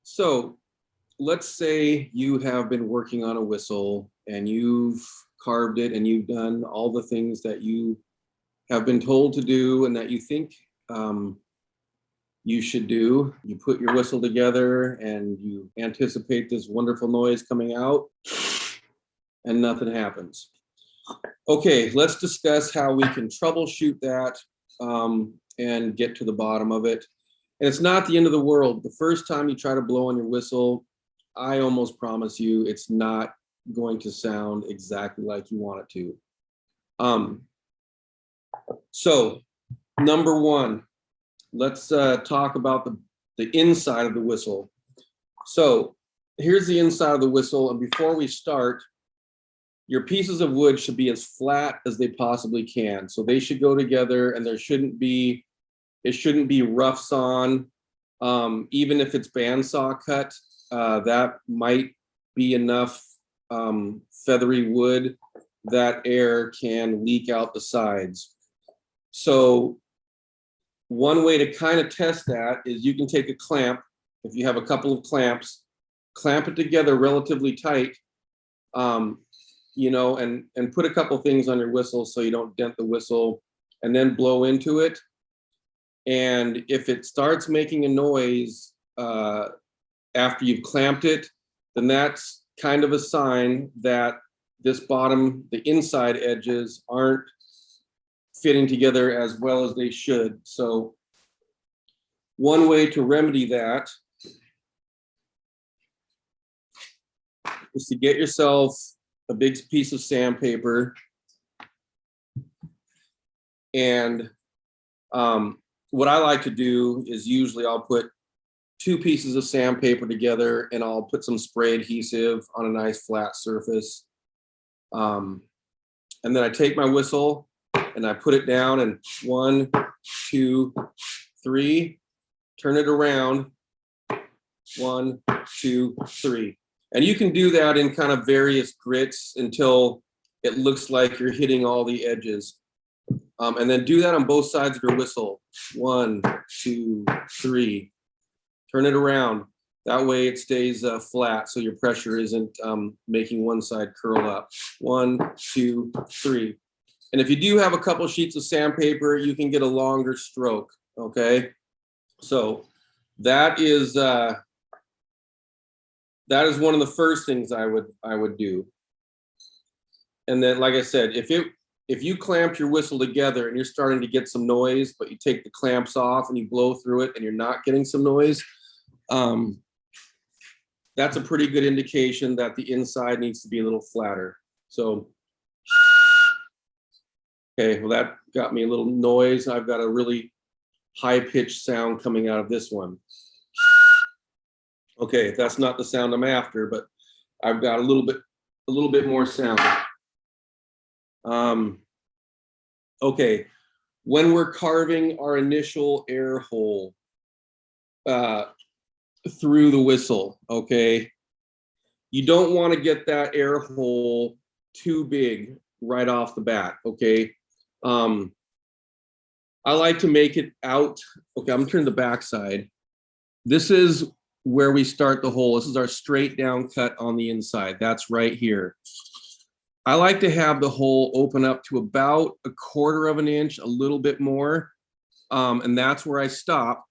So let's say you have been working on a whistle and you've carved it and you've done all the things that you have been told to do and that you think you should do. You put your whistle together and you anticipate this wonderful noise coming out and nothing happens. Okay, let's discuss how we can troubleshoot that and get to the bottom of it. And it's not the end of the world. The first time you try to blow on your whistle, I almost promise you it's not going to sound exactly like you want it to. So number one, let's talk about the inside of the whistle. So here's the inside of the whistle. And before we start, your pieces of wood should be as flat as they possibly can. So they should go together and it shouldn't be rough sawn. Even if it's bandsaw cut, that might be enough feathery wood that air can leak out the sides. So one way to kind of test that is you can take a clamp. If you have a couple of clamps, clamp it together relatively tight, and put a couple things on your whistle so you don't dent the whistle, and then blow into it. And if it starts making a noise after you've clamped it, then that's kind of a sign that the inside edges aren't fitting together as well as they should. So one way to remedy that is to get yourself a big piece of sandpaper and what I like to do is usually I'll put 2 pieces of sandpaper together and I'll put some spray adhesive on a nice flat surface. And then I take my whistle and I put it down and 1, 2, 3, turn it around, 1, 2, 3. And you can do that in kind of various grits until it looks like you're hitting all the edges. And then do that on both sides of your whistle. 1, 2, 3. Turn it around. That way it stays flat so your pressure isn't making one side curl up. 1, 2, 3. And if you do have a couple sheets of sandpaper, you can get a longer stroke, okay? So that is one of the first things I would do. And then, like I said, if you clamp your whistle together and you're starting to get some noise, but you take the clamps off and you blow through it and you're not getting some noise, that's a pretty good indication that the inside needs to be a little flatter. So, okay, well, that got me a little noise. I've got a really high-pitched sound coming out of this one. Okay, that's not the sound I'm after, but I've got a little bit more sound. Okay, when we're carving our initial air hole through the whistle, okay, you don't want to get that air hole too big right off the bat, okay? I like to make it out. Okay, I'm gonna turn the back side. This is where we start the hole. This is our straight down cut on the inside. That's right here. I like to have the hole open up to about 1/4 of an inch, a little bit more. And that's where I stop.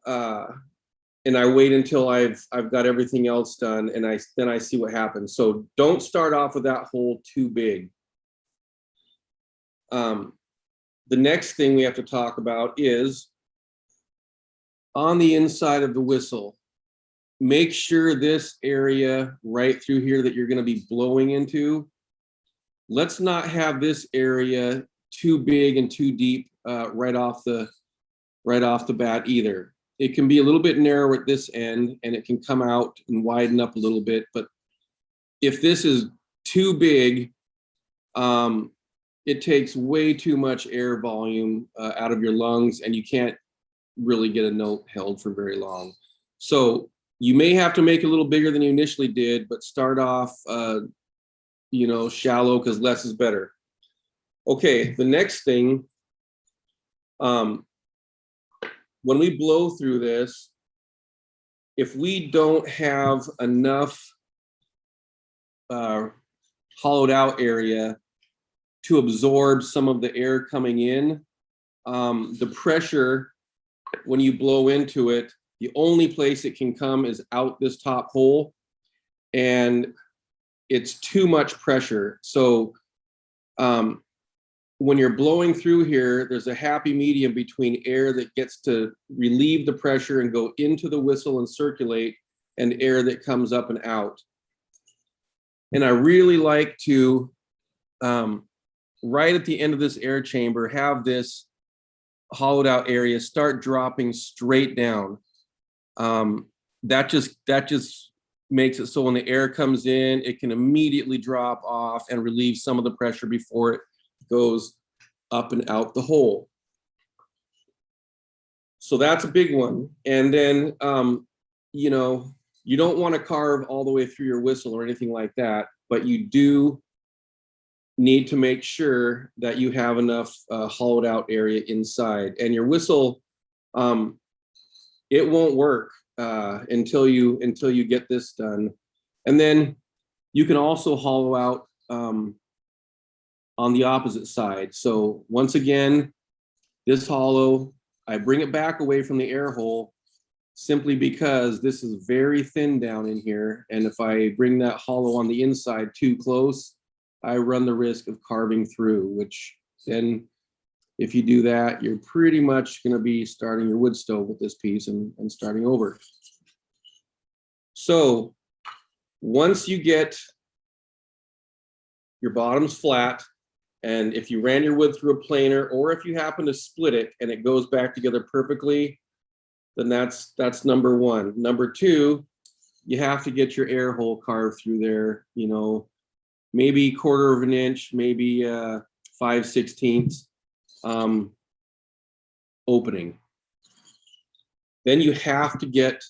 And I wait until I've got everything else done, and then I see what happens. So don't start off with that hole too big. The next thing we have to talk about is on the inside of the whistle. Make sure this area right through here that you're going to be blowing into, let's not have this area too big and too deep right off the bat either. It can be a little bit narrow at this end and it can come out and widen up a little bit, but if this is too big, it takes way too much air volume out of your lungs and you can't really get a note held for very long. So you may have to make it a little bigger than you initially did, but start off, shallow because less is better. Okay, the next thing, when we blow through this, if we don't have enough hollowed out area to absorb some of the air coming in, the pressure, when you blow into it, the only place it can come is out this top hole, and it's too much pressure. So when you're blowing through here, there's a happy medium between air that gets to relieve the pressure and go into the whistle and circulate, and air that comes up and out. And I really like to, right at the end of this air chamber, have this hollowed out area start dropping straight down. That just makes it so when the air comes in, it can immediately drop off and relieve some of the pressure before it goes up and out the hole. So that's a big one. And then, you know, you don't want to carve all the way through your whistle or anything like that, but you do need to make sure that you have enough hollowed out area inside. And your whistle, it won't work until you get this done. And then you can also hollow out on the opposite side. So once again, this hollow, I bring it back away from the air hole simply because this is very thin down in here. And if I bring that hollow on the inside too close, I run the risk of carving through, which then if you do that, you're pretty much going to be starting your wood stove with this piece and starting over. So once you get your bottoms flat, and if you ran your wood through a planer, or if you happen to split it and it goes back together perfectly, then that's number one. Number two, you have to get your air hole carved through there, you know, maybe 1/4 of an inch, maybe 5/16 opening. Then you have to get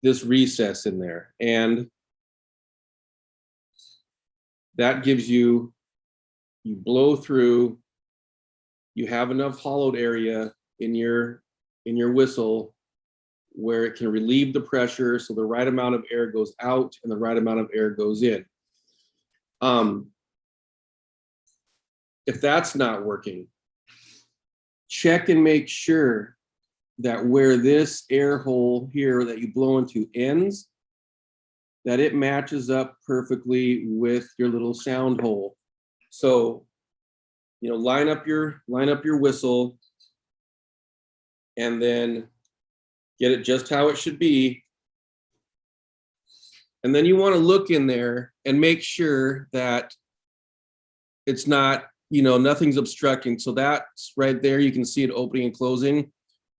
this recess in there, and that gives you blow through, you have enough hollowed area in your whistle where it can relieve the pressure, so the right amount of air goes out and the right amount of air goes in. If that's not working, check and make sure that where this air hole here that you blow into ends, that it matches up perfectly with your little sound hole. So, you know, line up your whistle and then get it just how it should be. And then you want to look in there and make sure that it's not, you know, nothing's obstructing. So that's right there. You can see it opening and closing.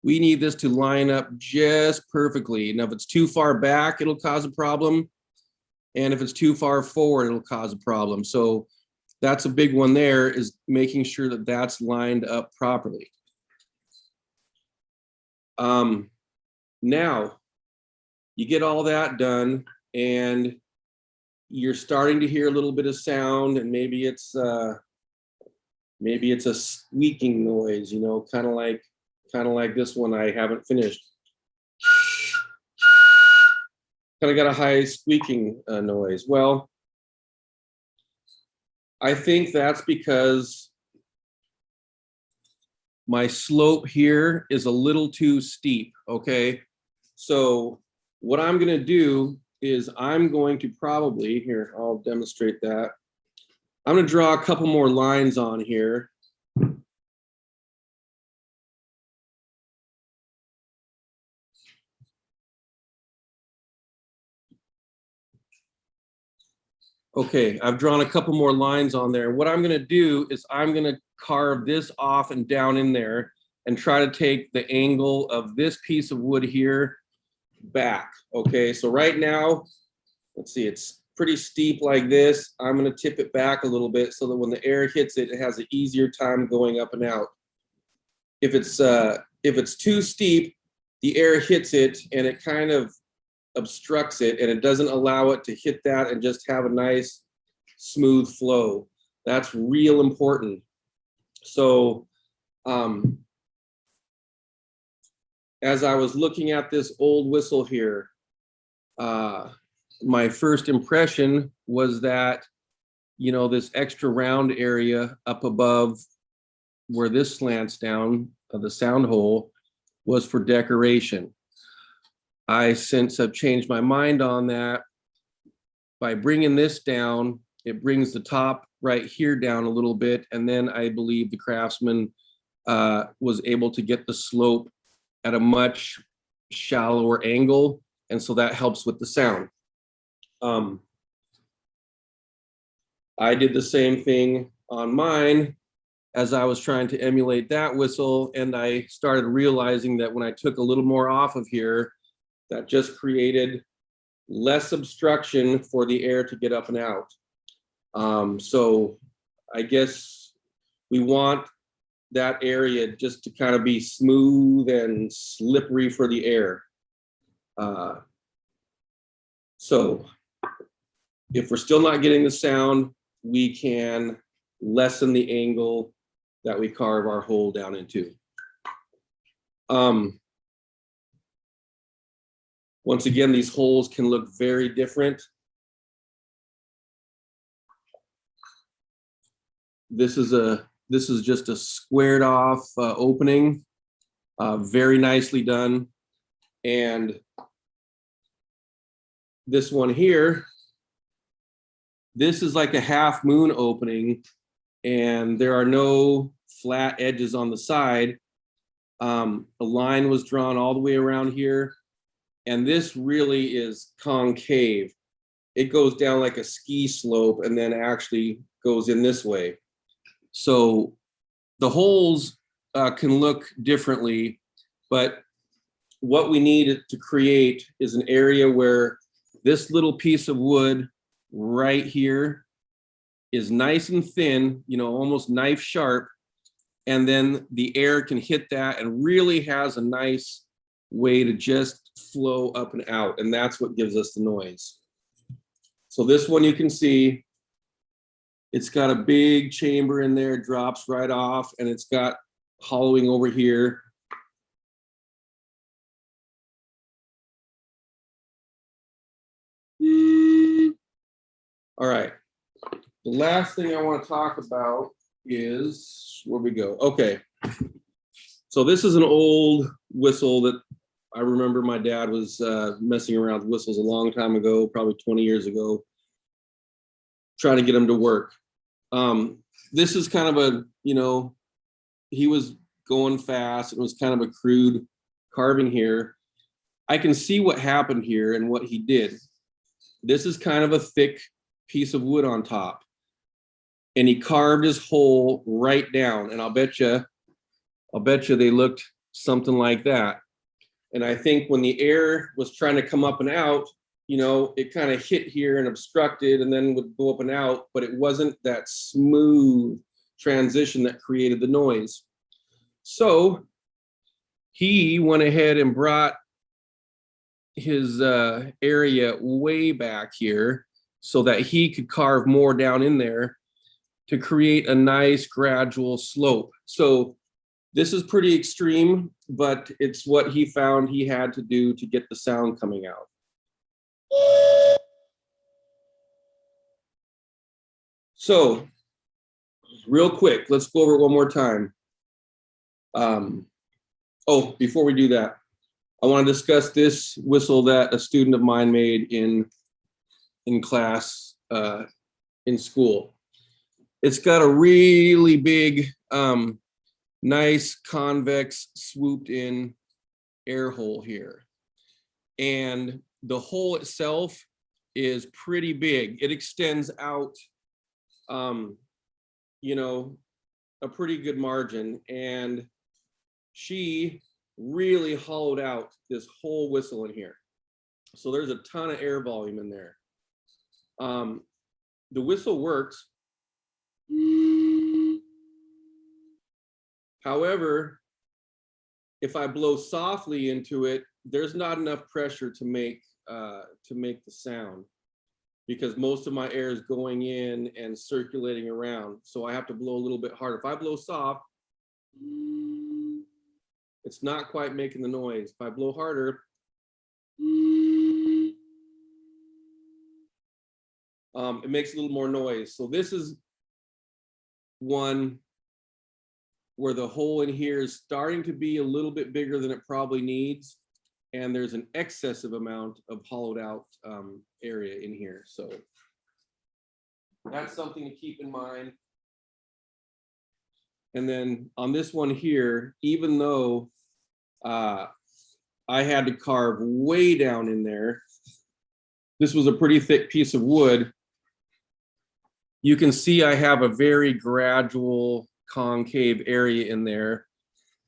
We need this to line up just perfectly. Now, if it's too far back, it'll cause a problem. And if it's too far forward, it'll cause a problem. So that's a big one there, is making sure that that's lined up properly. Now, you get all that done and you're starting to hear a little bit of sound, and maybe it's a squeaking noise, you know, kind of like this one I haven't finished. Kind of got a high squeaking noise. Well, I think that's because my slope here is a little too steep, okay? So what I'm gonna do is I'm going to probably, here, I'll demonstrate that. I'm gonna draw a couple more lines on here. Okay, I've drawn a couple more lines on there. What I'm gonna do is I'm gonna carve this off and down in there and try to take the angle of this piece of wood here back. Okay, so right now, let's see, it's pretty steep like this. I'm gonna tip it back a little bit so that when the air hits it, it has an easier time going up and out. If it's too steep, the air hits it and it kind of obstructs it, and it doesn't allow it to hit that and just have a nice smooth flow. That's real important. So as I was looking at this old whistle here, my first impression was that, you know, this extra round area up above where this slants down, the sound hole, was for decoration. I since have changed my mind on that. By bringing this down, it brings the top right here down a little bit, and then I believe the craftsman was able to get the slope at a much shallower angle, and so that helps with the sound. I did the same thing on mine as I was trying to emulate that whistle, and I started realizing that when I took a little more off of here, that just created less obstruction for the air to get up and out. So I guess we want that area just to kind of be smooth and slippery for the air. So if we're still not getting the sound, we can lessen the angle that we carve our hole down into. Once again, these holes can look very different. This is just a squared off opening, very nicely done. And this one here, this is like a half moon opening, and there are no flat edges on the side. A line was drawn all the way around here, and this really is concave. It goes down like a ski slope and then actually goes in this way. So the holes can look differently, but what we need to create is an area where this little piece of wood right here is nice and thin, you know, almost knife sharp, and then the air can hit that and really has a nice way to just flow up and out, and that's what gives us the noise. So this one, you can see it's got a big chamber in there, drops right off, and it's got hollowing over here. All right, the last thing I want to talk about is where we go. Okay, so this is an old whistle that I remember my dad was messing around with whistles a long time ago, probably 20 years ago, trying to get them to work. This is kind of a, you know, he was going fast. It was kind of a crude carving here. I can see what happened here and what he did. This is kind of a thick piece of wood on top, and he carved his hole right down, and I'll bet you they looked something like that. And I think when the air was trying to come up and out, you know, it kind of hit here and obstructed and then would go up and out, but it wasn't that smooth transition that created the noise. So he went ahead and brought his area way back here so that he could carve more down in there to create a nice gradual slope. So this is pretty extreme, but it's what he found he had to do to get the sound coming out. So real quick, let's go over it one more time. Oh, before we do that, I want to discuss this whistle that a student of mine made in class in school. It's got a really big, nice convex swooped in air hole here. And the hole itself is pretty big. It extends out, you know, a pretty good margin. And she really hollowed out this whole whistle in here. So there's a ton of air volume in there. The whistle works. However, if I blow softly into it, there's not enough pressure to make the sound, because most of my air is going in and circulating around. So I have to blow a little bit harder. If I blow soft, It's not quite making the noise. If I blow harder, it makes a little more noise. So this is one where the hole in here is starting to be a little bit bigger than it probably needs. And there's an excessive amount of hollowed out area in here. So that's something to keep in mind. And then on this one here, even though I had to carve way down in there, this was a pretty thick piece of wood. You can see I have a very gradual concave area in there.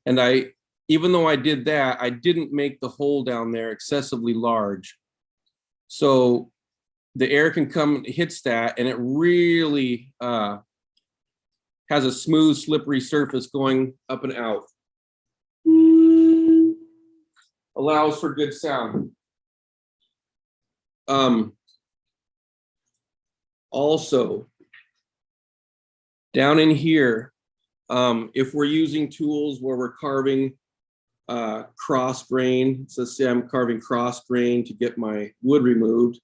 And even though I did that, I didn't make the hole down there excessively large. So the air can come, hits that, and it really has a smooth, slippery surface going up and out. Allows for good sound. Also, down in here, if we're using tools where we're carving cross grain, so say I'm carving cross grain to get my wood removed,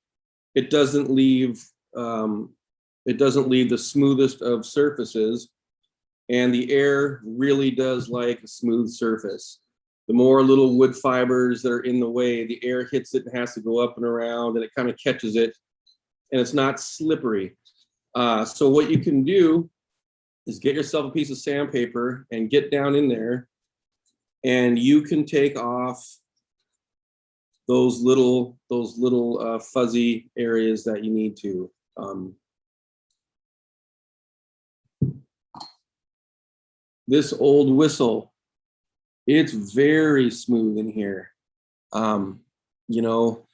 it doesn't leave the smoothest of surfaces, and the air really does like a smooth surface. The more little wood fibers that are in the way, the air hits it and has to go up and around, and it kind of catches it, and it's not slippery. So what you can do is get yourself a piece of sandpaper and get down in there, and you can take off those little fuzzy areas that you need to. This old whistle, it's very smooth in here. You know,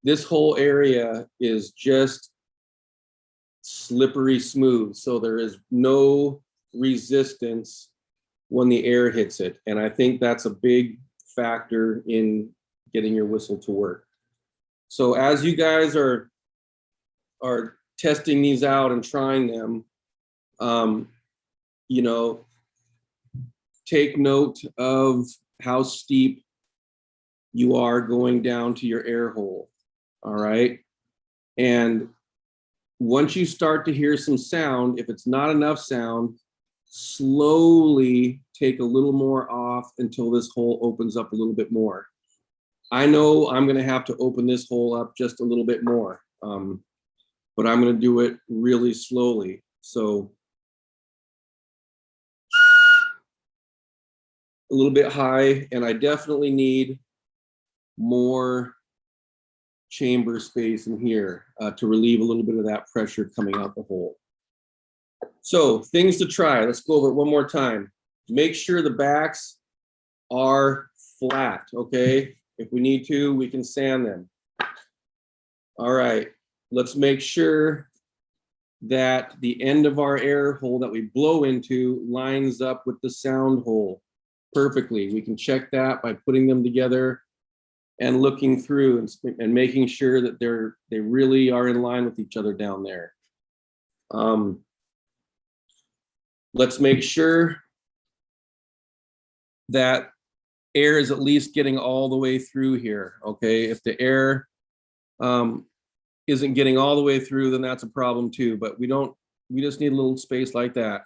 this whole area is just slippery smooth, so there is no resistance when the air hits it, and I think that's a big factor in getting your whistle to work. So as you guys are testing these out and trying them, you know, take note of how steep you are going down to your air hole. All right, and once you start to hear some sound, if it's not enough sound, slowly take a little more off until this hole opens up a little bit more. I know I'm going to have to open this hole up just a little bit more, but I'm going to do it really slowly. So a little bit high, and I definitely need more chamber space in here to relieve a little bit of that pressure coming out the hole. So things to try. Let's go over it one more time. Make sure the backs are flat, okay? If we need to, we can sand them. All right, let's make sure that the end of our air hole that we blow into lines up with the sound hole perfectly. We can check that by putting them together and looking through and making sure that they really are in line with each other down there. Let's make sure that air is at least getting all the way through here, okay? If the air isn't getting all the way through, then that's a problem too, but we just need a little space like that.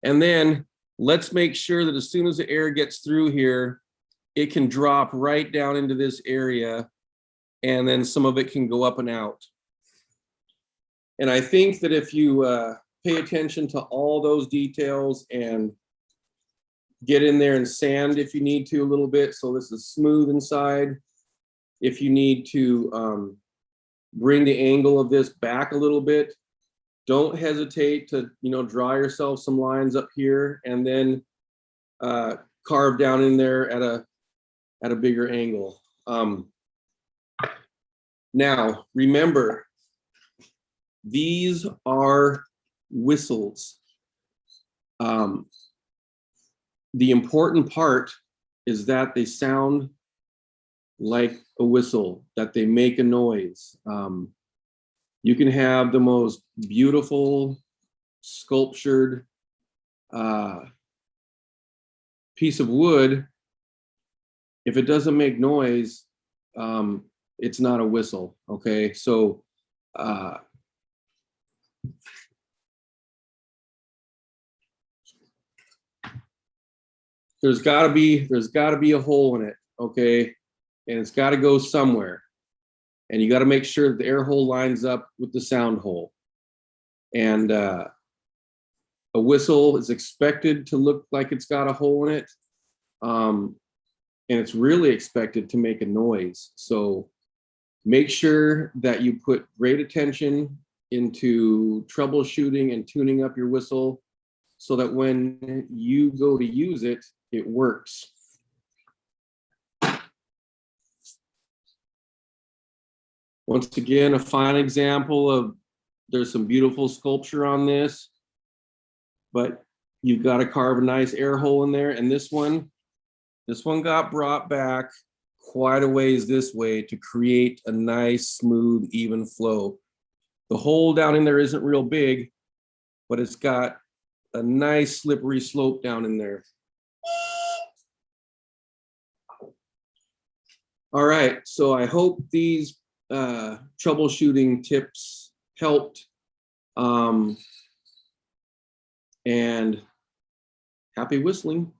And then let's make sure that as soon as the air gets through here, it can drop right down into this area, and then some of it can go up and out. And I think that if you pay attention to all those details and get in there and sand if you need to a little bit, so this is smooth inside. If you need to bring the angle of this back a little bit, don't hesitate to, you know, draw yourself some lines up here and then carve down in there at a bigger angle. Now, remember, these are whistles. The important part is that they sound like a whistle, that they make a noise. You can have the most beautiful sculptured piece of wood, if it doesn't make noise, it's not a whistle, okay? So there's gotta be a hole in it, okay? And it's gotta go somewhere. And you gotta make sure that the air hole lines up with the sound hole. And a whistle is expected to look like it's got a hole in it. And it's really expected to make a noise. So make sure that you put great attention into troubleshooting and tuning up your whistle so that when you go to use it, it works. Once again, a fine example of, there's some beautiful sculpture on this, but you've got to carve a nice air hole in there. And this one got brought back quite a ways this way to create a nice, smooth, even flow. The hole down in there isn't real big, but it's got a nice slippery slope down in there. All right, so I hope these troubleshooting tips helped. And happy whistling.